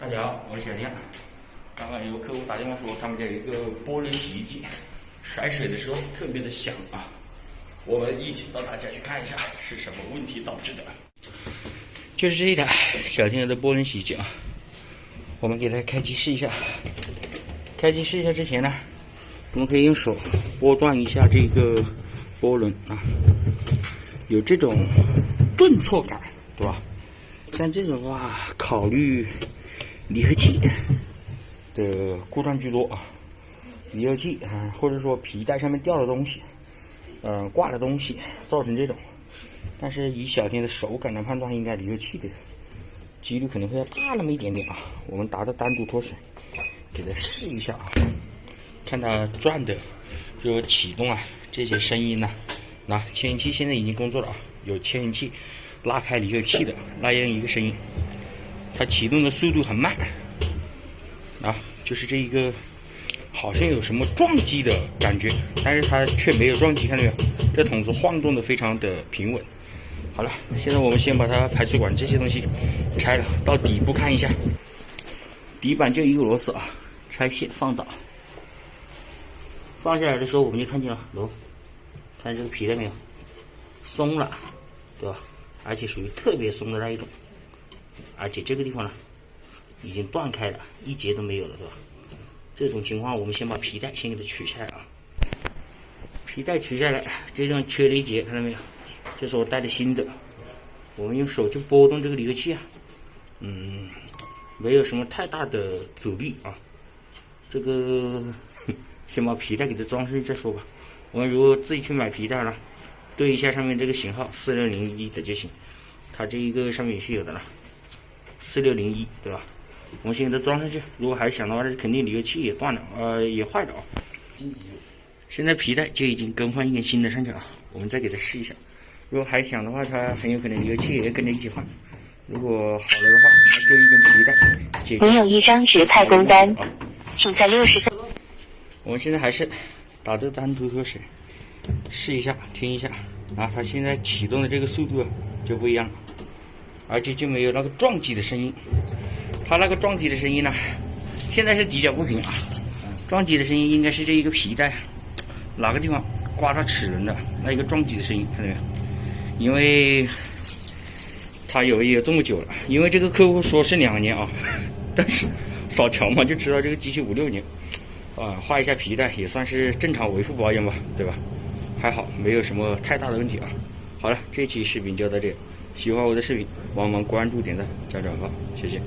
大家好，我是小天。刚刚有客户打电话说，他们家有一个涡轮洗衣机，甩水的时候特别的响啊。我们一起到他家去看一下是什么问题导致的。就是这一台小天鹅的涡轮洗衣机啊，我们给它开机试一下。开机试一下之前呢，我们可以用手拨断一下这个涡轮啊，有这种顿挫感，对吧？像这种的话，考虑离合器的故障居多啊，离合器啊，或者说皮带上面掉的东西，挂的东西造成这种。但是以小天的手感来判断，应该离合器的几率可能会要大那么一点点啊。我们拿着单独脱水，给它试一下啊，看它转的就启动啊这些声音呢。那牵引器现在已经工作了啊，有牵引器拉开离合器的那样一个声音，它启动的速度很慢啊，就是这一个好像有什么撞击的感觉，但是它却没有撞击，看到没有？这筒子晃动的非常的平稳。好了，现在我们先把它排水管这些东西拆了，到底部看一下。底板就一个螺丝啊，拆卸放倒。放下来的时候我们就看见了，看这个皮带没有？松了，对吧？而且属于特别松的那一种，而且这个地方呢已经断开了，一节都没有了，对吧？这种情况我们先把皮带先给它取下来啊。皮带取下来，这地方缺了一节，看到没有？这是我带的新的，我们用手去拨动这个离合器啊，没有什么太大的阻力啊。这个先把皮带给它装上去再说吧。我们如果自己去买皮带了，对一下上面这个型号4601的就行，它这一个上面也是有的了，4601，对吧？我们先给它装上去，如果还响的话，那肯定离合器也断了，也坏了啊。现在皮带就已经更换一根新的上去了，我们再给它试一下。如果还响的话，它很有可能离合器也跟着一起换。如果好了的话，那就一根皮带解决。您有一张直派工单，请在60分。我们现在还是打这单独脱水，试一下，听一下啊，它现在启动的这个速度就不一样了，而且就没有那个撞击的声音。它那个撞击的声音呢，现在是底角不平啊，撞击的声音应该是这一个皮带哪个地方刮到齿轮的那一个撞击的声音，看到没有？因为它有这么久了，因为这个客户说是2年啊，但是扫条嘛就知道这个机器5、6年啊，换一下皮带也算是正常维护保养吧，对吧？还好没有什么太大的问题啊。好了，这期视频就到这里，喜欢我的视频帮忙关注、点赞、加转发，谢谢。